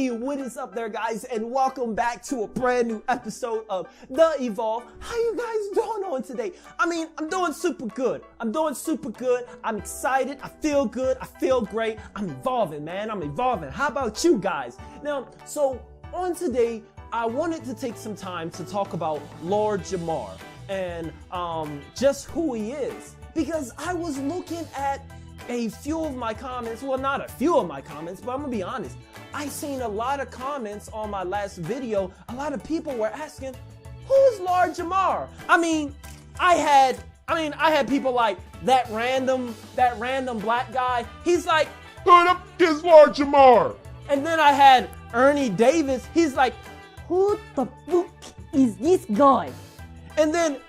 Hey, what is up there, guys, and welcome back to a brand new episode of The Evolve. How you guys doing on today? I'm doing super good. I'm excited. I feel good. I feel great. I'm evolving, man. I'm evolving. How about you guys? Now, so on today, I wanted to take some time to talk about Lord Jamar and just who he is, because I was looking at a few of my comments, well, not a few of my comments, but I'm gonna be honest. I seen a lot of comments on my last video. A lot of people were asking, who is Lord Jamar? I had people like that random black guy. He's like, who the f is Lord Jamar? And then I had Ernie Davis. He's like, who the fuck is this guy? And then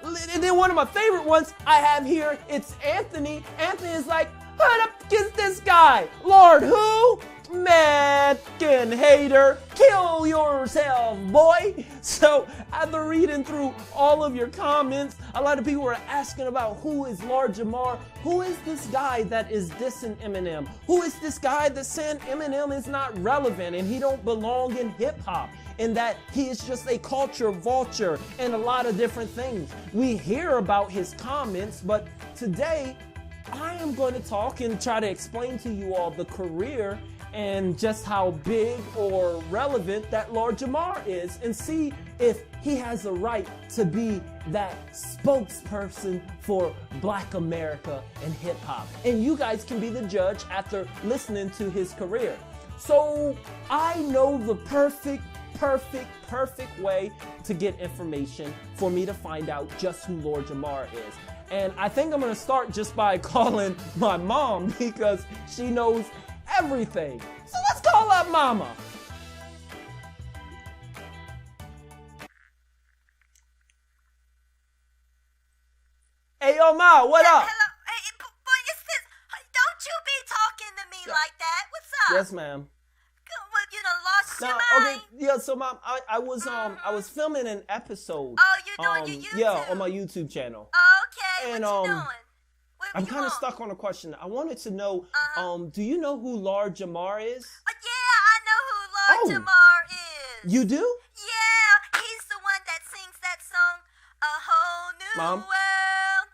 one of my favorite ones I have here, it's Anthony. Anthony is like, who the f is this guy? Lord who? Man, fucking hater, kill yourself, boy. So after reading through all of your comments, a lot of people were asking about who is Lord Jamar? Who is this guy that is dissing Eminem? Who is this guy that's saying Eminem is not relevant and he don't belong in hip hop? And that he is just a culture vulture and a lot of different things. We hear about his comments, but today I am going to talk and try to explain to you all the career and just how big or relevant that Lord Jamar is, and see if he has a right to be that spokesperson for Black America and hip hop. And you guys can be the judge after listening to his career. So I know the perfect way to get information for me to find out just who Lord Jamar is. And I think I'm gonna start just by calling my mom, because she knows everything. So let's call up Mama. Hey, yo, Ma, what up? Hello. Hey, boy, is this? Don't you be talking to me like that. What's up? Yes, ma'am. Well, you done lost your Okay, mind. yeah. So, Mom, I was filming an episode. Oh, you doing your YouTube? Yeah, on my YouTube channel. Okay, And, what you doing? I'm kind of stuck on a question. I wanted to know, do you know who Lord Jamar is? Yeah, I know who Lord Oh. Jamar is. You do? Yeah, he's the one that sings that song, A Whole New Mom? World,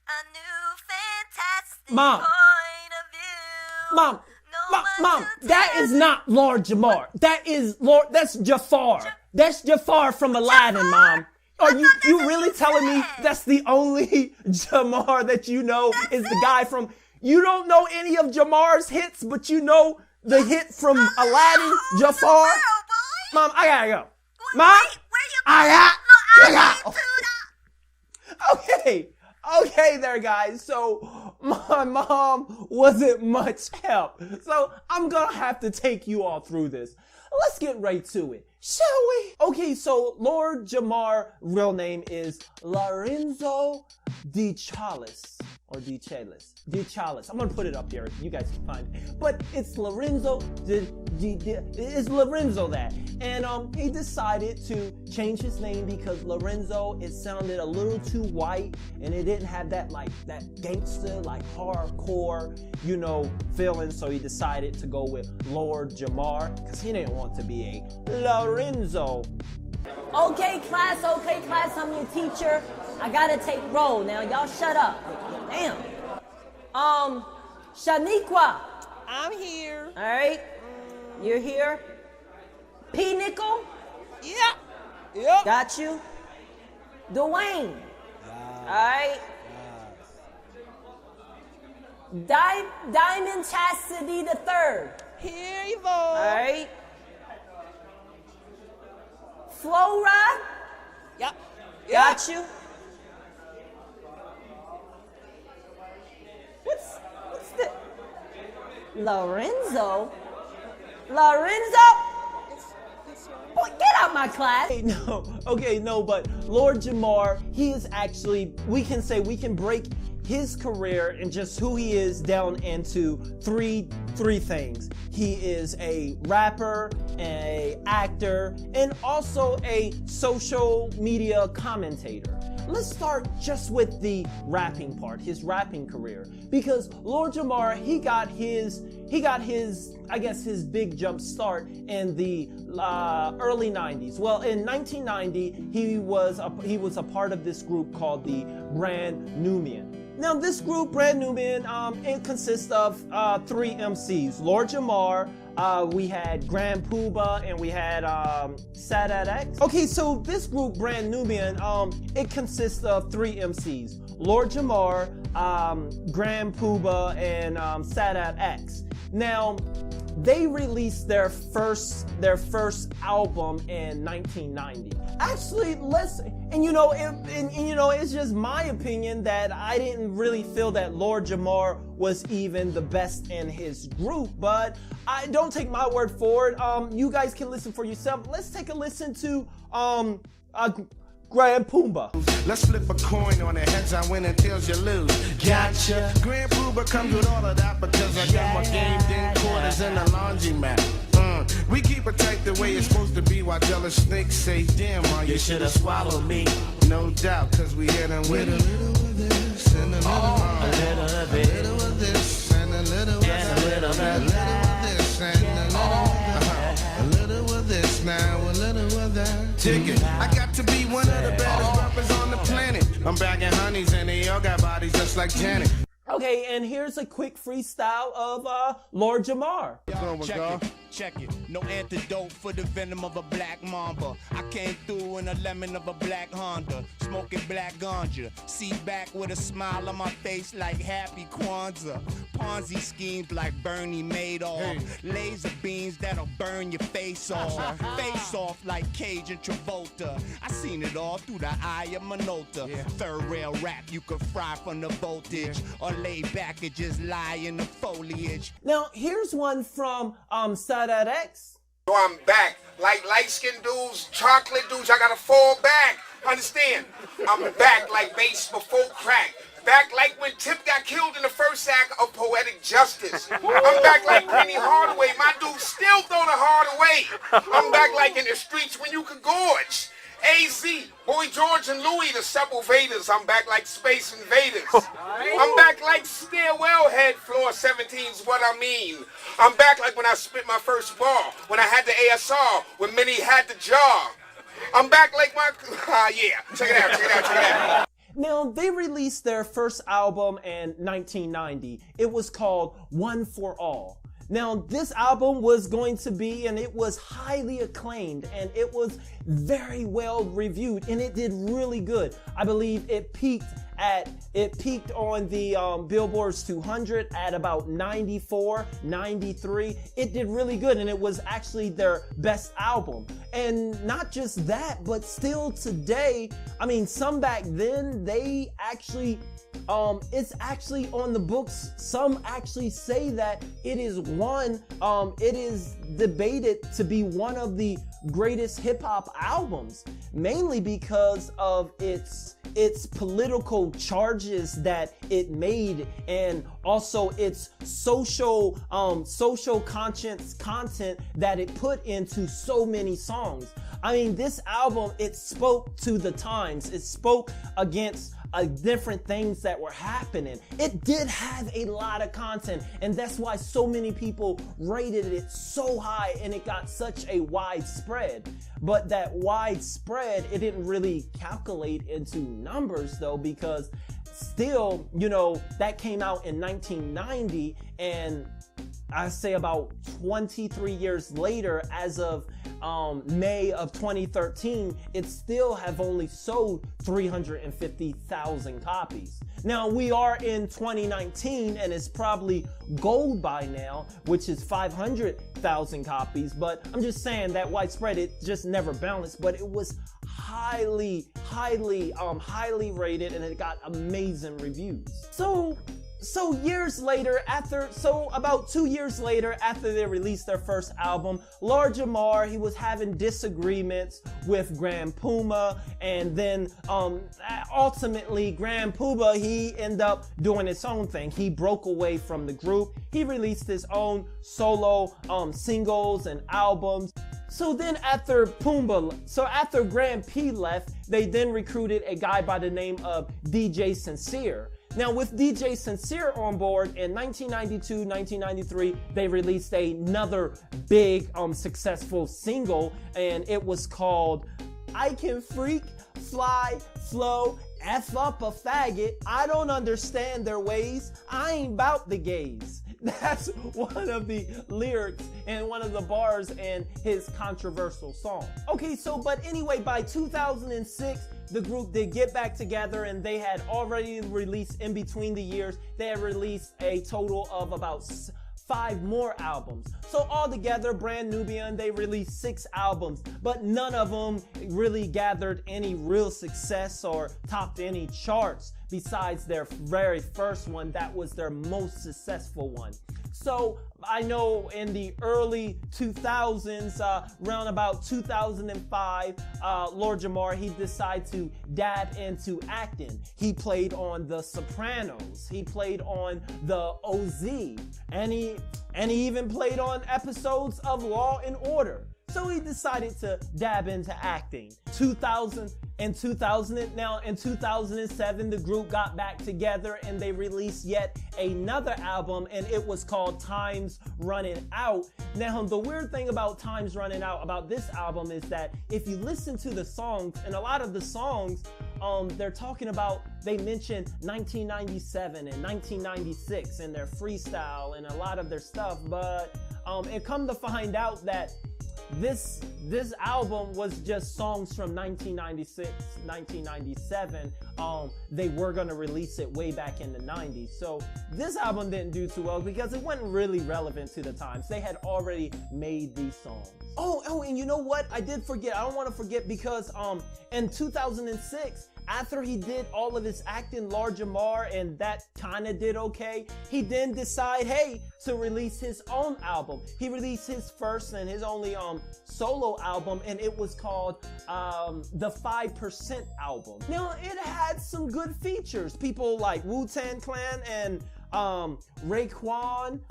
a new fantastic Mom. point of view. Mom, No Mom, one to that tell is not Lord Jamar. That's Jafar. That's Jafar from Aladdin, Mom. Are you really telling me that's the only Jamar that you know is the guy from... You don't know any of Jamar's hits, but you know the hit from Aladdin, Jafar? Mom, I gotta go. Mom, I got... Okay there, guys. So my mom wasn't much help. So I'm gonna have to take you all through this. Let's get right to it, shall we? Okay, so Lord Jamar, real name is Lorenzo DiChalis. Or DiChalis. I'm gonna put it up here. You guys can find it. But it's Lorenzo. It's Lorenzo that. And he decided to change his name because Lorenzo, it sounded a little too white, and it didn't have that gangster, hardcore, feeling. So he decided to go with Lord Jamar because he didn't want to be a Lorenzo. Okay, class, I'm your teacher. I gotta take roll now. Y'all shut up. Damn. Shaniqua. I'm here. All right. You're here. P. Nickel. Yep. Got you. Dwayne. All right. Diamond Chastity the Third. Here you go. All right. Flora. Yep. Got you. What's the Lorenzo? Boy, get out my class. But Lord Jamar, he is actually, we can break his career and just who he is down into three things. He is a rapper, an actor, and also a social media commentator. let's start just with the rapping part, his rapping career, because Lord Jamar, he got his, I guess, his big jump start in the early 90s. Well, in 1990, he was a part of this group called the Brand Nubian. Now, this group, Brand Nubian, it consists of 3 MCs. Lord Jamar, we had Grand Poobah, and we had Sadat X. Okay, so this group, Brand Nubian, it consists of 3 MCs. Lord Jamar, Grand Poobah, and Sadat X. Now, they released their first album in 1990. Actually, it's just my opinion that I didn't really feel that Lord Jamar was even the best in his group, but I don't take my word for it. You guys can listen for yourself. Let's take a listen to Grand Poobah. Let's flip a coin on the heads. I win and tails you lose. Gotcha. Grand Poobah comes with all of that because I got my game in quarters in the laundromat. We keep it tight the way it's supposed to be while jealous snakes say, damn, you should have swallowed me. No doubt, cause we hit them with a little of this and a little of this and a little of this and a little of this now, a little of that. Ticket. I got to be one of the baddest rappers on the planet. I'm bagging honeys and they all got bodies just like Janet. Okay, and here's a quick freestyle of Lord Jamar. Check it. No antidote for the venom of a black mamba. I came through in a lemon of a black Honda, smoking black ganja. See back with a smile on my face like Happy Kwanzaa. Ponzi schemes like Bernie Madoff. Laser beams that'll burn your face off. Face off like Cage and Travolta. I seen it all through the eye of Minota. Third rail rap you could fry from the voltage, or lay back and just lie in the foliage. Now here's one from Sadat X. So I'm back, like light-skinned dudes, chocolate dudes, I gotta fall back, understand? I'm back like bass before crack, back like when Tip got killed in the first act of Poetic Justice. I'm back like Penny Hardaway, my dude still throw the heart away. I'm back like in the streets when you could gorge. AZ, Boy George and Louis, the Sepulveders. I'm back like Space Invaders. I'm back like Stairwell Head, Floor 17's what I mean. I'm back like when I spit my first bar, when I had the ASR, when many had the jar. I'm back like my, yeah, check it out, check it out, check it out. Now, they released their first album in 1990. It was called One for All. Now, this album was going to be, and it was highly acclaimed, and it was very well reviewed, and it did really good. I believe it peaked on the Billboard's 200 at about 94, 93. It did really good, and it was actually their best album. And not just that, but still today, I mean, some back then, they actually, it's actually on the books. Some actually say that it is debated to be one of the greatest hip-hop albums, mainly because of its political charges that it made, and also its social conscience content that it put into so many songs. I mean, this album, it spoke to the times. It spoke against different things that were happening. It did have a lot of content, and that's why so many people rated it so high, and it got such a widespread. But that widespread, it didn't really calculate into numbers though, because still, you know, that came out in 1990, and I say about 23 years later, as of May of 2013, it still have only sold 350,000 copies. Now, we are in 2019, and it's probably gold by now, which is 500,000 copies, but I'm just saying that widespread, it just never balanced, but it was highly rated, and it got amazing reviews. So years later, about 2 years later, after they released their first album, Lord Jamar, he was having disagreements with Grand Poobah, and then ultimately Grand Poobah, he ended up doing his own thing. He broke away from the group. He released his own solo singles and albums. So then after Grand P left, they then recruited a guy by the name of DJ Sincere. Now with DJ Sincere on board in 1992, 1993, they released another big successful single, and it was called I Can Freak, Fly, Flow, F up a faggot. I don't understand their ways. I ain't bout the gays. That's one of the lyrics and one of the bars in his controversial song. Okay, but anyway, by 2006, the group did get back together, and they had already released, in between the years, they had released a total of about 5 more albums. So altogether, Brand Nubian, they released 6 albums, but none of them really gathered any real success or topped any charts besides their very first one. That was their most successful one. So I know in the early 2000s, around about 2005, Lord Jamar, he decided to dab into acting. He played on The Sopranos. He played on The OZ. And he even played on episodes of Law and Order. So he decided to dab into acting. In 2007, the group got back together and they released yet another album, and it was called Time's Running Out. Now, the weird thing about Time's Running Out about this album is that if you listen to the songs, and a lot of the songs, they're talking about, they mention 1997 and 1996 in their freestyle and a lot of their stuff, but it come to find out that this album was just songs from 1996, 1997. They were gonna release it way back in the 90s. So this album didn't do too well because it wasn't really relevant to the times. They had already made these songs. Oh, and you know what? I did forget. I don't want to forget because in 2006, after he did all of his acting, Lord Jamar, and that kind of did okay, he then decided, hey, to release his own album. He released his first and his only solo album, and it was called the 5% album. Now, it had some good features. People like Wu-Tang Clan and Raekwon,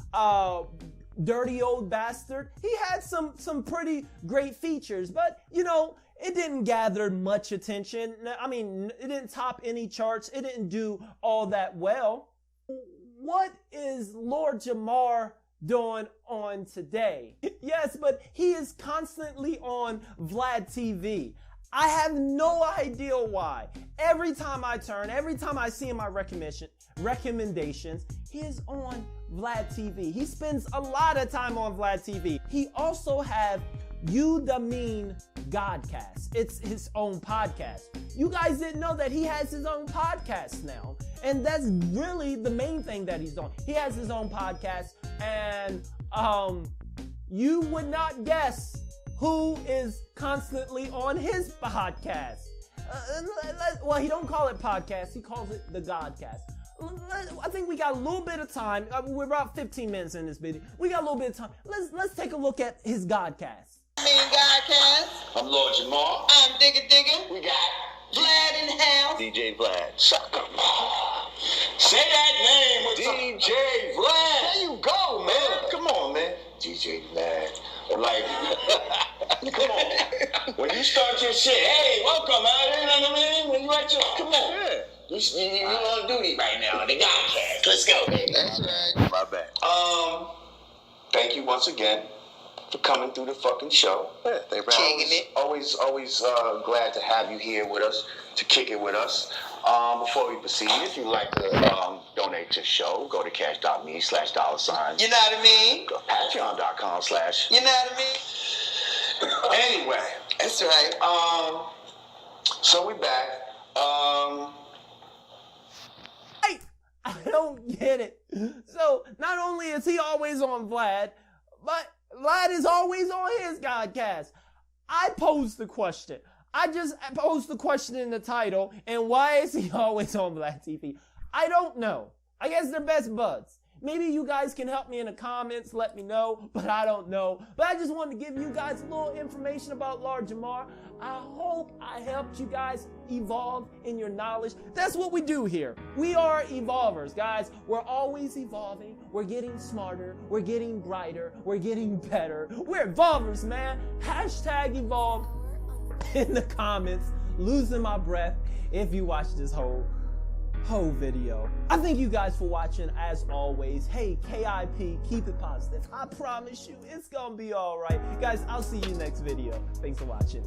Dirty Old Bastard. He had some pretty great features, but you know, it didn't gather much attention. I mean, it didn't top any charts. It didn't do all that well. What is Lord Jamar doing on today? Yes, but he is constantly on VladTV. I have no idea why. Every time I see in my recommendations, he is on VladTV. He spends a lot of time on VladTV. He also have You Da Mean Godcast. It's his own podcast. You guys didn't know that he has his own podcast now. And that's really the main thing that he's on. He has his own podcast, and you would not guess who is constantly on his podcast. Well, he don't call it podcast. He calls it the Godcast. I think we got a little bit of time. We're about 15 minutes in this video. We got a little bit of time. Let's take a look at his Godcast. Godcast. I'm Lord Jamar. I'm Digger. We got Vlad in the house. DJ Vlad. Say that name with DJ Vlad. There you go, man. Come on, man. DJ Vlad. Like, come on. When you start your shit, hey, welcome, man. You know what I mean? When you at your, come on. Yeah. You on duty right now. The Godcast. Let's go. That's right. My bad. Thank you once again for coming through the fucking show. Yeah, always glad to have you here with us, to kick it with us. Before we proceed, if you'd like to donate to the show, go to cash.me/$. You know what I mean? Go patreon.com/ You know what I mean? Anyway. That's right. So we back. I don't get it. So not only is he always on Vlad, but Vlad is always on his Godcast. I posed the question. I just posed the question in the title, and why is he always on VladTV? I don't know. I guess they're best buds. Maybe you guys can help me in the comments, let me know, but I don't know. But I just wanted to give you guys a little information about Lord Jamar. I hope I helped you guys evolve in your knowledge. That's what we do here. We are evolvers, guys. We're always evolving. We're getting smarter. We're getting brighter. We're getting better. We're evolvers, man. Hashtag evolve in the comments. Losing my breath if you watch this whole video. I thank you guys for watching as always. Hey, KIP, keep it positive. I promise you it's gonna be all right. Guys, I'll see you next video. Thanks for watching.